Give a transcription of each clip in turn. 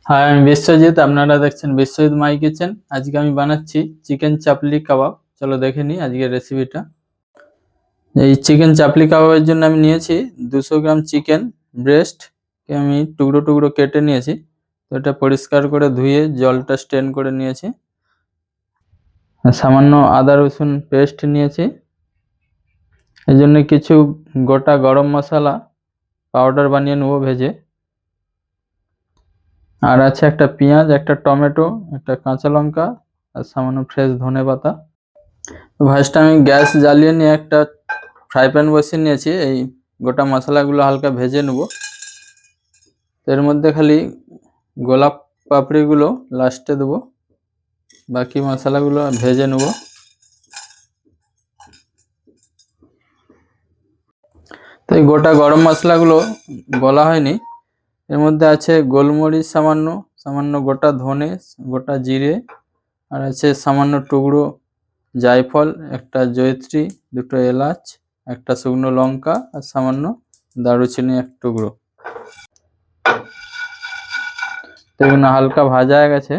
High, আমি বিশ্বজিৎ। আপনারা দেখছেন বিশ্বজিৎ মাই কিচেন। আজকে আমি বানাচ্ছি চিকেন চাপলি কাবাব। চলো দেখে নিই আজকের রেসিপিটা। এই চিকেন চাপলি কাবাবের জন্য আমি নিয়েছি 200 গ্রাম চিকেন ব্রেস্টকে আমি টুকরো টুকরো কেটে নিয়েছি। তো এটা পরিষ্কার করে ধুয়ে জলটা স্ট্রেন করে নিয়েছি। সামান্য আদা রসুন পেস্ট নিয়েছি। এই জন্য কিছু গোটা গরম মশলা পাউডার বানিয়ে নেবো ভেজে। আর আছে একটা পেঁয়াজ, একটা টমেটো, একটা কাঁচা লঙ্কা আর সামান্য ফ্রেশ ধনেপাতা। ফার্স্ট আমি গ্যাস জ্বালিয়ে নিয়ে একটা ফ্রাই প্যান বসিয়ে নিয়েছি। এই গোটা মশলাগুলো হালকা ভেজে নেব। এর মধ্যে খালি গোলাপ পাপড়িগুলো লাস্টে দেবো, বাকি মশলাগুলো ভেজে নেব। তো এই গোটা গরম মশলাগুলো বলা হয়নি। এর মধ্যে আছে গোলমরিচ সামান্য, সামান্য গোটা ধনে, গোটা জিরে, আর আছে সামান্য টুকরো জায়ফল, একটা জয়িত্রী, দুটো এলাচ, একটা শুকনো লঙ্কা আর সামান্য দারুচিনি এক টুকরো। এগুলো হালকা ভাজা হয়ে গেছে।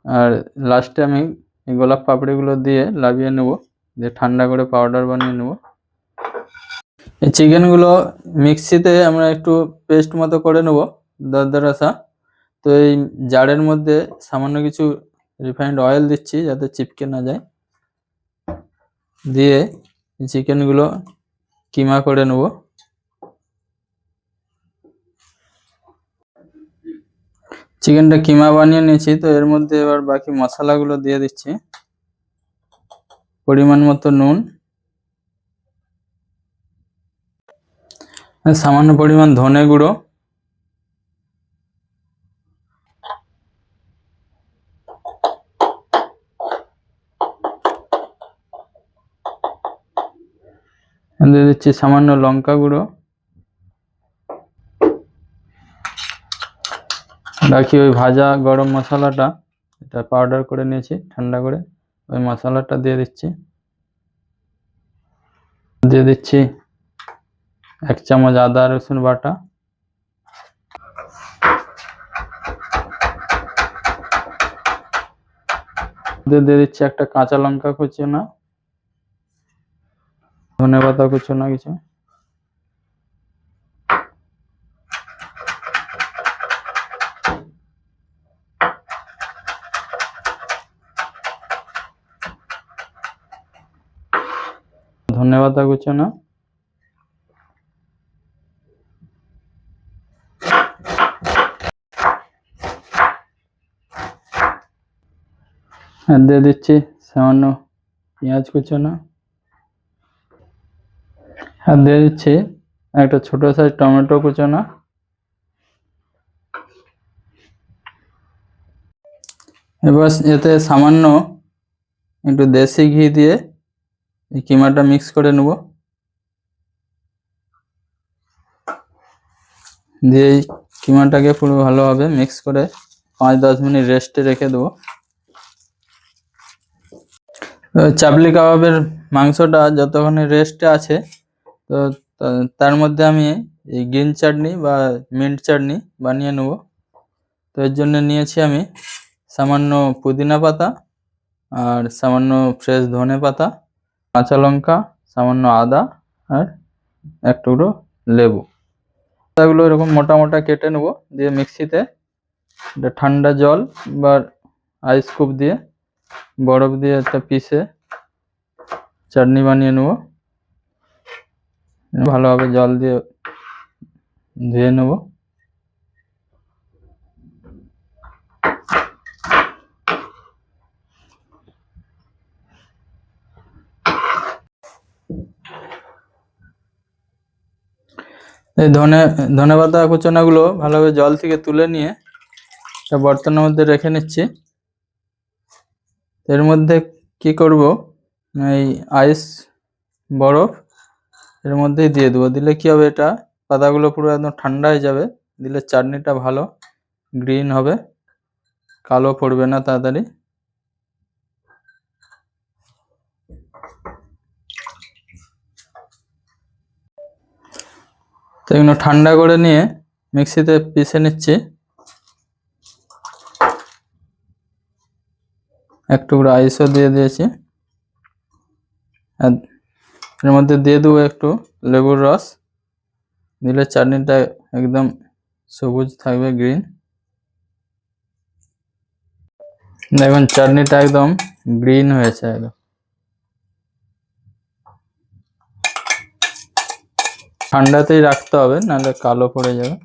আর লাস্টে আমি এই গোলাপ পাপড়িগুলো দিয়ে লাভিয়ে নেব, দিয়ে ঠান্ডা করে পাউডার বানিয়ে নেব। এই চিকেনগুলো মিক্সিতে আমরা একটু পেস্ট মতো করে নেব, দরদরাসা। তো এই জারের মধ্যে সামান্য কিছু রিফাইন্ড অয়েল দিচ্ছি যাতে চিপকে না যায়। দিয়ে চিকেনগুলো কিমা করে নেব। চিকেনটা কিমা বানিয়ে নিয়েছি। তো এর মধ্যে এবার বাকি মশলাগুলো দিয়ে দিচ্ছি। পরিমাণ মতো নুন, সামান্য পরিমাণ ধনে গুঁড়ো, দিয়ে দিচ্ছি সামান্য লঙ্কা গুঁড়ো। বাকি ওই ভাজা গরম মশলাটা, এটা পাউডার করে নিয়েছি ঠান্ডা করে, ওই মশলাটা দিয়ে দিচ্ছি। দিয়ে দিচ্ছি 1 চামচ আদা রসুন বাটা। দিয়ে দিচ্ছি একটা কাঁচা লঙ্কা কুচোনা, ধনেপাতা কুচোনা কিছু। ধনেপাতা কুচোনা, আর দিয়ে দিচ্ছি সামান্য পেঁয়াজ কুচোনা, আর দিয়ে দিচ্ছি একটা ছোট সাইজ টমেটো কুচোনা। এবার এতে সামান্য একটু দেশি ঘি দিয়ে এই কিমাটা মিক্স করে নেব। দিয়ে এই কিমাটাকে পুরো ভালোভাবে মিক্স করে 5-10 মিনিট রেস্টে রেখে দেবো। চাপলি কাবাবের মাংসটা যতক্ষণে রেস্টে আছে, তো তার মধ্যে আমি এই গ্রিন চাটনি বা মিন্ট চাটনি বানিয়ে নেব। তো এর জন্য নিয়েছি আমি সামান্য পুদিনা পাতা, আর সামান্য ফ্রেশ ধনে পাতা, কাঁচা লঙ্কা, সামান্য আদা, আর এক টুকরো লেবু। পাতাগুলো এরকম মোটা মোটা কেটে নেব। দিয়ে মিক্সিতে ঠান্ডা জল বা আইস কিউব দিয়ে বরফ দিয়ে একটা পিষে চাটনি বানিয়ে নেব। ভালোভাবে জল দিয়ে ধুয়ে নেব। এই ধনেপাতা কুচোনাগুলো ভালোভাবে জল থেকে তুলে নিয়ে একটা বর্তনের মধ্যে রেখে নিচ্ছি। এর মধ্যে কি করব, এই আইস বরফ এর মধ্যেই দিয়ে দেবো। দিলে কি হবে, এটা পাতাগুলো পুরো একদম ঠান্ডা হয়ে যাবে। দিলে চাটনিটা ভালো গ্রিন হবে, কালো পড়বে না তাড়াতাড়ি। তো এগুলো ঠান্ডা করে নিয়ে মিক্সিতে পিষে নিচ্ছি। এক টুকরো আইসও দিয়ে দিয়েছি। আর এর মধ্যে দিয়ে দেবো একটু লেবুর রস, দিলে চাটনিটা একদম সবুজ থাকবে, গ্রিন। দেখুন চাটনিটা একদম গ্রিন হয়েছে একদম। ঠান্ডাতেই রাখতে হবে, নাহলে কালো পড়ে যাবে।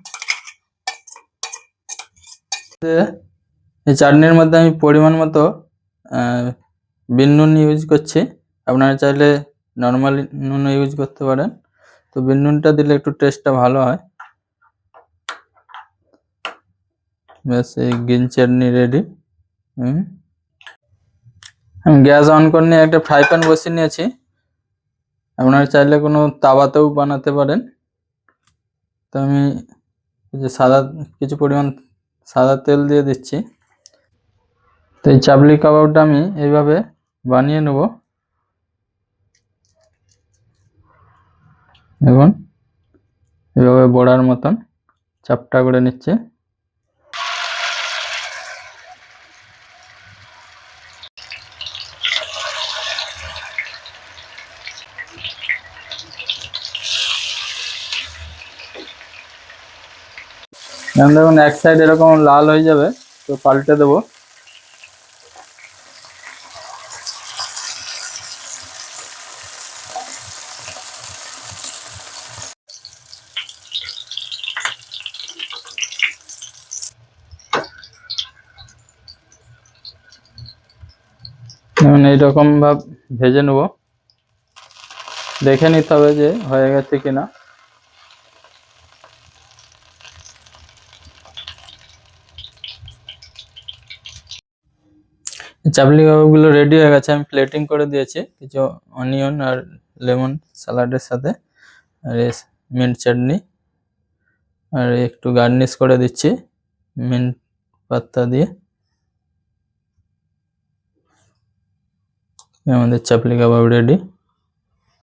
এই চাটনির মধ্যে আমি পরিমাণ মতো বিন নুন ইউজ করছি। আপনারা চাইলে নর্মাল নুন ইউজ করতে পারেন, তো বিন নুনটা দিলে একটু টেস্টটা ভালো হয়। ব্যাস, এই গ্রিন চাটনি রেডি। আমি গ্যাস অন করে নিয়ে একটা ফ্রাই প্যান বসিয়ে নিয়েছি। আপনারা চাইলে কোনো তাওয়াতেও বানাতে পারেন। তো আমি কিছু পরিমাণ সাদা তেল দিয়ে দিচ্ছি। তো এই চাপলি কাবাবটা আমি এইভাবে বানিয়ে নেব। দেখুন এইভাবে বড়ার মতন চাপটা করে নিচ্ছে। দেখুন এক সাইড এরকম লাল হয়ে যাবে, তো পাল্টে দেবো। দেখুন এইরকম ভাবে ভেজে নেব, দেখে নিতে হবে যে হয়ে গেছে কিনা। চাপলি কাবাবগুলো রেডি হয়ে গেছে, আমি প্লেটিং করে দিয়েছি কিছু অনিয়ন আর লেমন স্যালাডের সাথে, আর মিন্ট চাটনি, আর একটু গার্নিশ করে দিচ্ছি মিন্ট পাতা দিয়ে। আমাদের চাপলি কাবাব রেডি।